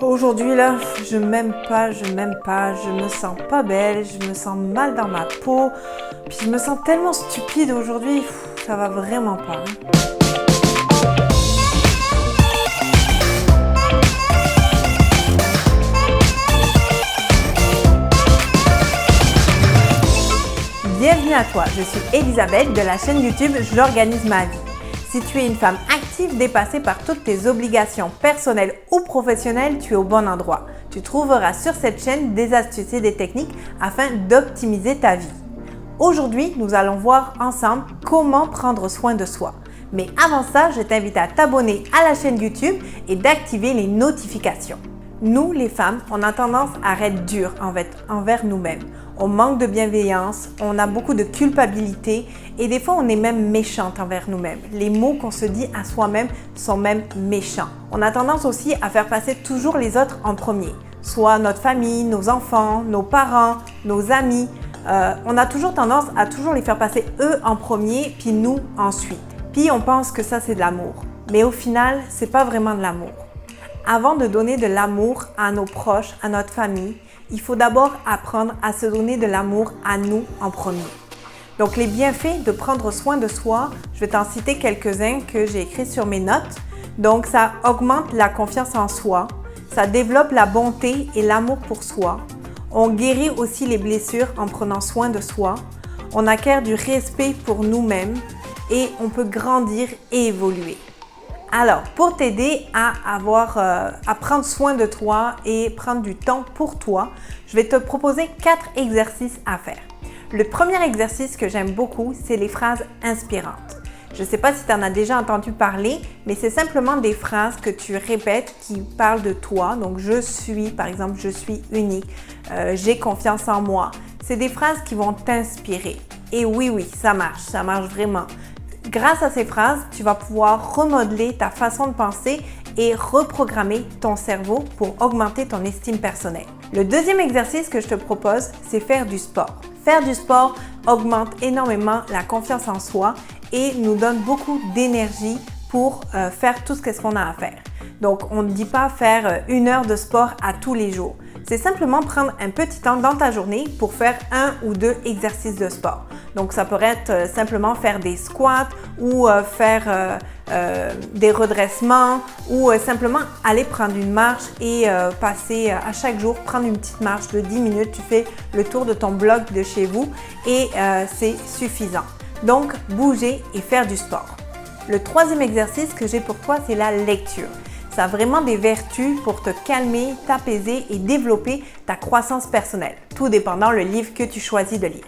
Aujourd'hui là, je m'aime pas, je me sens pas belle, je me sens mal dans ma peau, puis je me sens tellement stupide aujourd'hui, ça va vraiment pas. Bienvenue à toi, je suis Elisabeth de la chaîne YouTube J'organise ma vie. Si tu es une femme active dépassée par toutes tes obligations personnelles ou professionnelles, tu es au bon endroit. Tu trouveras sur cette chaîne des astuces et des techniques afin d'optimiser ta vie. Aujourd'hui, nous allons voir ensemble comment prendre soin de soi. Mais avant ça, je t'invite à t'abonner à la chaîne YouTube et d'activer les notifications. Nous, les femmes, on a tendance à être dures envers nous-mêmes. On manque de bienveillance, on a beaucoup de culpabilité et des fois on est même méchante envers nous-mêmes. Les mots qu'on se dit à soi-même sont même méchants. On a tendance aussi à faire passer toujours les autres en premier, soit notre famille, nos enfants, nos parents, nos amis. On a toujours tendance à toujours les faire passer eux en premier, puis nous ensuite. Puis on pense que ça c'est de l'amour. Mais au final, c'est pas vraiment de l'amour. Avant de donner de l'amour à nos proches, à notre famille, il faut d'abord apprendre à se donner de l'amour à nous en premier. Donc les bienfaits de prendre soin de soi, je vais t'en citer quelques-uns que j'ai écrits sur mes notes. Donc ça augmente la confiance en soi, ça développe la bonté et l'amour pour soi. On guérit aussi les blessures en prenant soin de soi. On acquiert du respect pour nous-mêmes et on peut grandir et évoluer. Alors, pour t'aider à prendre soin de toi et prendre du temps pour toi, je vais te proposer 4 exercices à faire. Le premier exercice que j'aime beaucoup, c'est les phrases inspirantes. Je ne sais pas si tu en as déjà entendu parler, mais c'est simplement des phrases que tu répètes qui parlent de toi. Donc, je suis, par exemple, je suis unique, j'ai confiance en moi. C'est des phrases qui vont t'inspirer. Et oui, ça marche vraiment. Grâce à ces phrases, tu vas pouvoir remodeler ta façon de penser et reprogrammer ton cerveau pour augmenter ton estime personnelle. Le deuxième exercice que je te propose, c'est faire du sport. Faire du sport augmente énormément la confiance en soi et nous donne beaucoup d'énergie pour faire tout ce qu'on a à faire. Donc, on ne dit pas faire 1 heure de sport à tous les jours. C'est simplement prendre un petit temps dans ta journée pour faire 1 ou 2 exercices de sport. Donc, ça pourrait être simplement faire des squats ou faire des redressements ou simplement aller prendre une marche et passer à chaque jour, prendre une petite marche de 10 minutes. Tu fais le tour de ton bloc de chez vous et c'est suffisant. Donc, bouger et faire du sport. Le troisième exercice que j'ai pour toi, c'est la lecture. Ça a vraiment des vertus pour te calmer, t'apaiser et développer ta croissance personnelle, tout dépendant le livre que tu choisis de lire.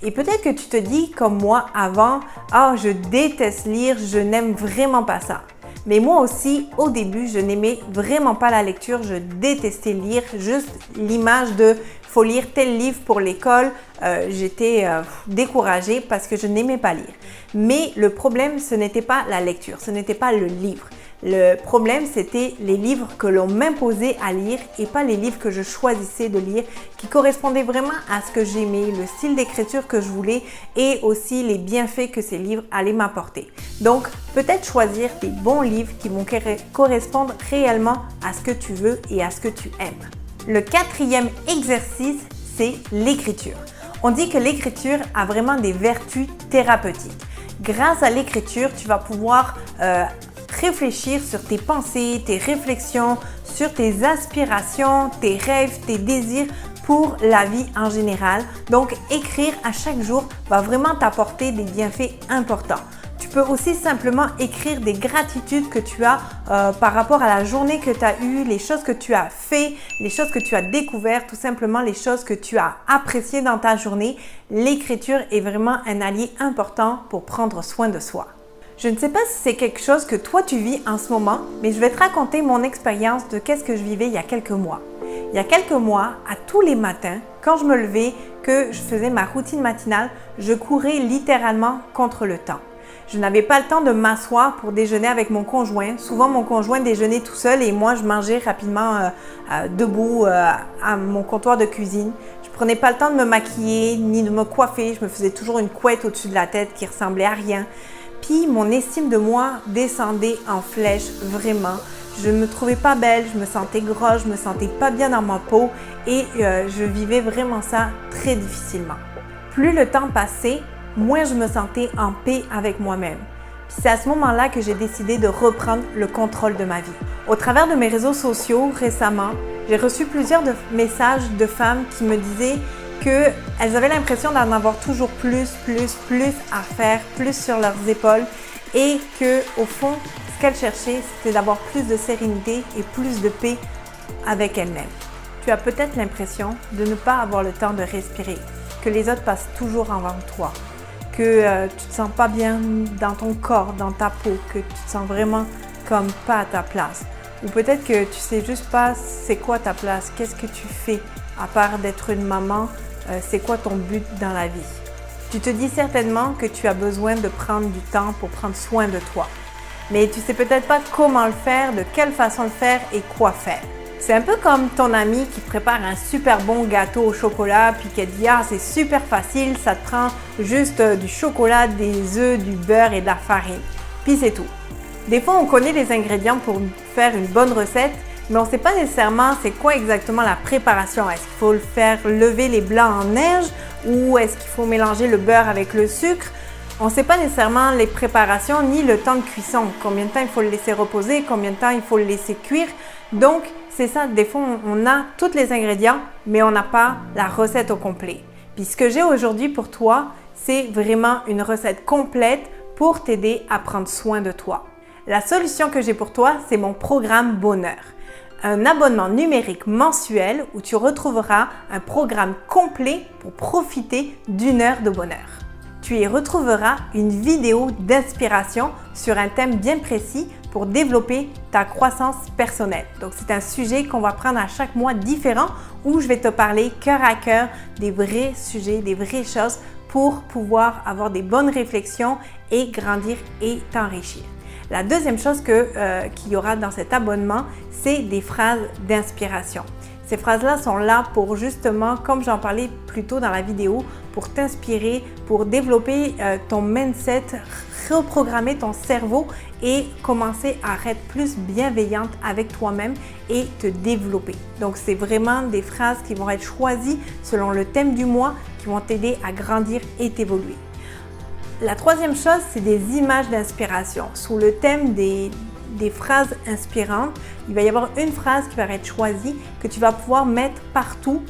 Et peut-être que tu te dis comme moi avant, je déteste lire, je n'aime vraiment pas ça. Mais moi aussi, au début, je n'aimais vraiment pas la lecture, je détestais lire, juste l'image de faut lire tel livre pour l'école, j'étais découragée parce que je n'aimais pas lire. Mais le problème, ce n'était pas la lecture, ce n'était pas le livre. Le problème, c'était les livres que l'on m'imposait à lire et pas les livres que je choisissais de lire qui correspondaient vraiment à ce que j'aimais, le style d'écriture que je voulais et aussi les bienfaits que ces livres allaient m'apporter. Donc, peut-être choisir des bons livres qui vont correspondre réellement à ce que tu veux et à ce que tu aimes. Le quatrième exercice, c'est l'écriture. On dit que l'écriture a vraiment des vertus thérapeutiques. Grâce à l'écriture, tu vas pouvoir réfléchir sur tes pensées, tes réflexions, sur tes aspirations, tes rêves, tes désirs pour la vie en général. Donc, écrire à chaque jour va vraiment t'apporter des bienfaits importants. Tu peux aussi simplement écrire des gratitudes que tu as par rapport à la journée que tu as eue, les choses que tu as fait, les choses que tu as découvertes, tout simplement les choses que tu as appréciées dans ta journée. L'écriture est vraiment un allié important pour prendre soin de soi. Je ne sais pas si c'est quelque chose que toi tu vis en ce moment, mais je vais te raconter mon expérience de qu'est-ce que je vivais il y a quelques mois. Il y a quelques mois, à tous les matins, quand je me levais, que je faisais ma routine matinale, je courais littéralement contre le temps. Je n'avais pas le temps de m'asseoir pour déjeuner avec mon conjoint. Souvent, mon conjoint déjeunait tout seul et moi, je mangeais rapidement debout à mon comptoir de cuisine. Je prenais pas le temps de me maquiller ni de me coiffer. Je me faisais toujours une couette au-dessus de la tête qui ressemblait à rien. Puis mon estime de moi descendait en flèche vraiment. je ne me trouvais pas belle, je me sentais grosse, je me sentais pas bien dans ma peau et je vivais vraiment ça très difficilement. Plus le temps passait, moins je me sentais en paix avec moi-même. Puis c'est à ce moment-là que j'ai décidé de reprendre le contrôle de ma vie. Au travers de mes réseaux sociaux récemment, j'ai reçu plusieurs messages de femmes qui me disaient qu'elles avaient l'impression d'en avoir toujours plus à faire, plus sur leurs épaules et qu'au fond, ce qu'elles cherchaient, c'était d'avoir plus de sérénité et plus de paix avec elles-mêmes. Tu as peut-être l'impression de ne pas avoir le temps de respirer, que les autres passent toujours avant toi, que tu te sens pas bien dans ton corps, dans ta peau, que tu te sens vraiment comme pas à ta place. Ou peut-être que tu sais juste pas c'est quoi ta place, qu'est-ce que tu fais à part d'être une maman, c'est quoi ton but dans la vie. Tu te dis certainement que tu as besoin de prendre du temps pour prendre soin de toi. Mais tu sais peut-être pas comment le faire, de quelle façon le faire et quoi faire. C'est un peu comme ton ami qui prépare un super bon gâteau au chocolat puis qui dit « Ah, c'est super facile, ça te prend juste du chocolat, des œufs, du beurre et de la farine. » Puis c'est tout. Des fois, on connaît les ingrédients pour faire une bonne recette, mais on ne sait pas nécessairement c'est quoi exactement la préparation. Est-ce qu'il faut le faire lever les blancs en neige ou est-ce qu'il faut mélanger le beurre avec le sucre? On ne sait pas nécessairement les préparations ni le temps de cuisson. Combien de temps il faut le laisser reposer, combien de temps il faut le laisser cuire. Donc, c'est ça, des fois, on a tous les ingrédients, mais on n'a pas la recette au complet. Puis ce que j'ai aujourd'hui pour toi, c'est vraiment une recette complète pour t'aider à prendre soin de toi. La solution que j'ai pour toi, c'est mon programme Bonheur. Un abonnement numérique mensuel où tu retrouveras un programme complet pour profiter d'une heure de bonheur. Tu y retrouveras une vidéo d'inspiration sur un thème bien précis pour développer ta croissance personnelle. Donc, c'est un sujet qu'on va prendre à chaque mois différent où je vais te parler cœur à cœur des vrais sujets, des vraies choses pour pouvoir avoir des bonnes réflexions et grandir et t'enrichir. La deuxième chose qu'il y aura dans cet abonnement, c'est des phrases d'inspiration. Ces phrases-là sont là pour justement, comme j'en parlais plus tôt dans la vidéo, pour t'inspirer, pour développer ton mindset, reprogrammer ton cerveau et commencer à être plus bienveillante avec toi-même et te développer. Donc, c'est vraiment des phrases qui vont être choisies selon le thème du mois qui vont t'aider à grandir et t'évoluer. La troisième chose, c'est des images d'inspiration. Sous le thème des phrases inspirantes, il va y avoir une phrase qui va être choisie que tu vas pouvoir mettre partout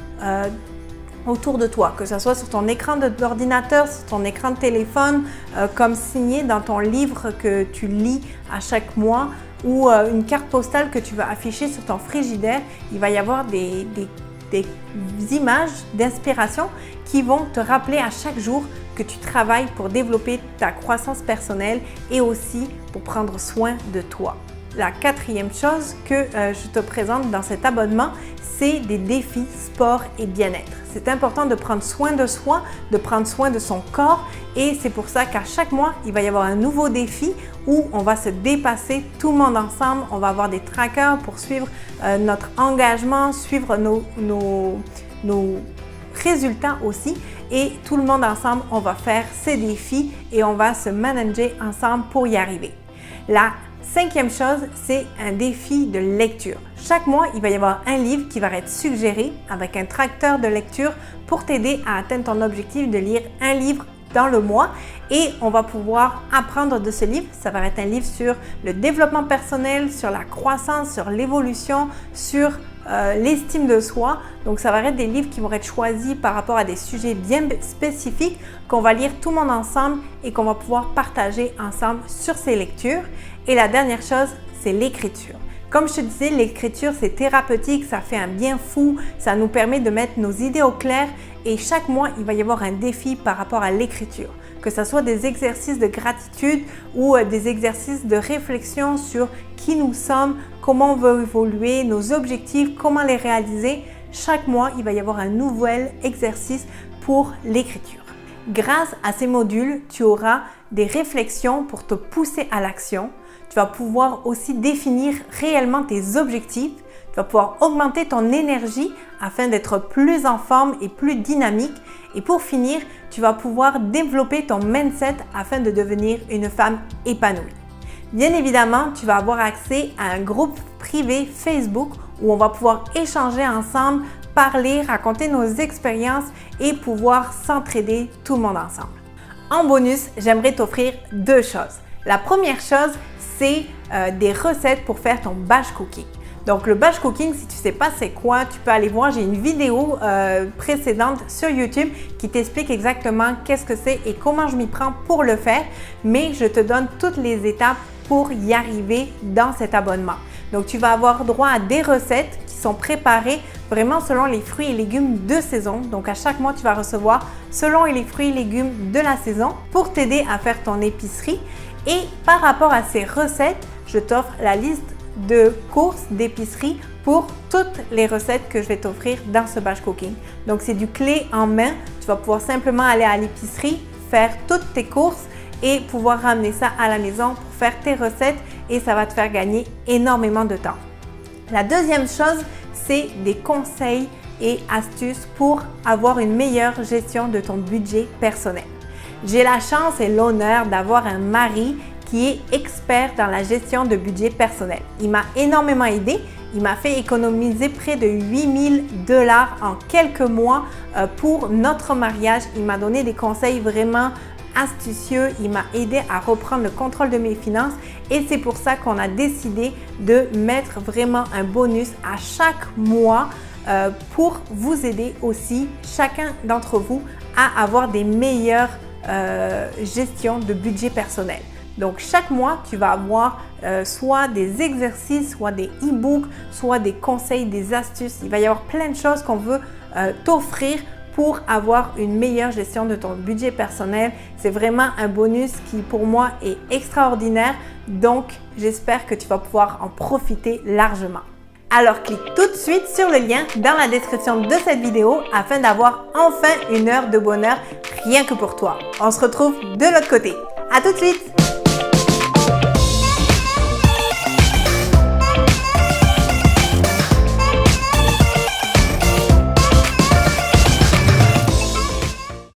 autour de toi, que ce soit sur ton écran d'ordinateur, sur ton écran de téléphone, comme signé dans ton livre que tu lis à chaque mois ou une carte postale que tu vas afficher sur ton frigidaire. Il va y avoir des images d'inspiration qui vont te rappeler à chaque jour que tu travailles pour développer ta croissance personnelle et aussi pour prendre soin de toi. La quatrième chose que je te présente dans cet abonnement, c'est des défis sport et bien-être. C'est important de prendre soin de soi, de prendre soin de son corps et c'est pour ça qu'à chaque mois, il va y avoir un nouveau défi où on va se dépasser tout le monde ensemble. On va avoir des trackers pour suivre notre engagement, suivre nos résultats aussi et tout le monde ensemble, on va faire ces défis et on va se manager ensemble pour y arriver. La cinquième chose, c'est un défi de lecture. Chaque mois, il va y avoir un livre qui va être suggéré avec un tracteur de lecture pour t'aider à atteindre ton objectif de lire un livre dans le mois et on va pouvoir apprendre de ce livre. Ça va être un livre sur le développement personnel, sur la croissance, sur l'évolution, sur l'estime de soi. Donc, ça va être des livres qui vont être choisis par rapport à des sujets bien spécifiques qu'on va lire tout le monde ensemble et qu'on va pouvoir partager ensemble sur ces lectures. Et la dernière chose, c'est l'écriture. Comme je te disais, l'écriture, c'est thérapeutique, ça fait un bien fou, ça nous permet de mettre nos idées au clair et chaque mois, il va y avoir un défi par rapport à l'écriture. Que ce soit des exercices de gratitude ou des exercices de réflexion sur qui nous sommes, comment on veut évoluer, nos objectifs, comment les réaliser. Chaque mois, il va y avoir un nouvel exercice pour l'écriture. Grâce à ces modules, tu auras des réflexions pour te pousser à l'action. Tu vas pouvoir aussi définir réellement tes objectifs. Tu vas pouvoir augmenter ton énergie afin d'être plus en forme et plus dynamique. Et pour finir, tu vas pouvoir développer ton mindset afin de devenir une femme épanouie. Bien évidemment, tu vas avoir accès à un groupe privé Facebook où on va pouvoir échanger ensemble, parler, raconter nos expériences et pouvoir s'entraider tout le monde ensemble. En bonus, j'aimerais t'offrir deux choses. La première chose, c'est des recettes pour faire ton batch cooking. Donc le batch cooking, si tu ne sais pas c'est quoi, tu peux aller voir, j'ai une vidéo précédente sur YouTube qui t'explique exactement qu'est-ce que c'est et comment je m'y prends pour le faire, mais je te donne toutes les étapes pour y arriver dans cet abonnement. Donc tu vas avoir droit à des recettes qui sont préparées vraiment selon les fruits et légumes de saison. Donc à chaque mois, tu vas recevoir selon les fruits et légumes de la saison pour t'aider à faire ton épicerie. Et par rapport à ces recettes, je t'offre la liste de courses d'épicerie pour toutes les recettes que je vais t'offrir dans ce batch cooking. Donc c'est du clé en main. Tu vas pouvoir simplement aller à l'épicerie, faire toutes tes courses et pouvoir ramener ça à la maison pour faire tes recettes et ça va te faire gagner énormément de temps. La deuxième chose, c'est des conseils et astuces pour avoir une meilleure gestion de ton budget personnel. J'ai la chance et l'honneur d'avoir un mari qui est expert dans la gestion de budget personnel. Il m'a énormément aidé. Il m'a fait économiser près de 8 000 $ en quelques mois pour notre mariage. Il m'a donné des conseils vraiment astucieux. Il m'a aidé à reprendre le contrôle de mes finances et c'est pour ça qu'on a décidé de mettre vraiment un bonus à chaque mois pour vous aider aussi, chacun d'entre vous, à avoir des meilleures gestion de budget personnel. Donc chaque mois, tu vas avoir soit des exercices, soit des e-books, soit des conseils, des astuces. Il va y avoir plein de choses qu'on veut t'offrir pour avoir une meilleure gestion de ton budget personnel. C'est vraiment un bonus qui pour moi est extraordinaire. Donc j'espère que tu vas pouvoir en profiter largement. Alors clique tout de suite sur le lien dans la description de cette vidéo afin d'avoir enfin une heure de bonheur rien que pour toi. On se retrouve de l'autre côté. À tout de suite!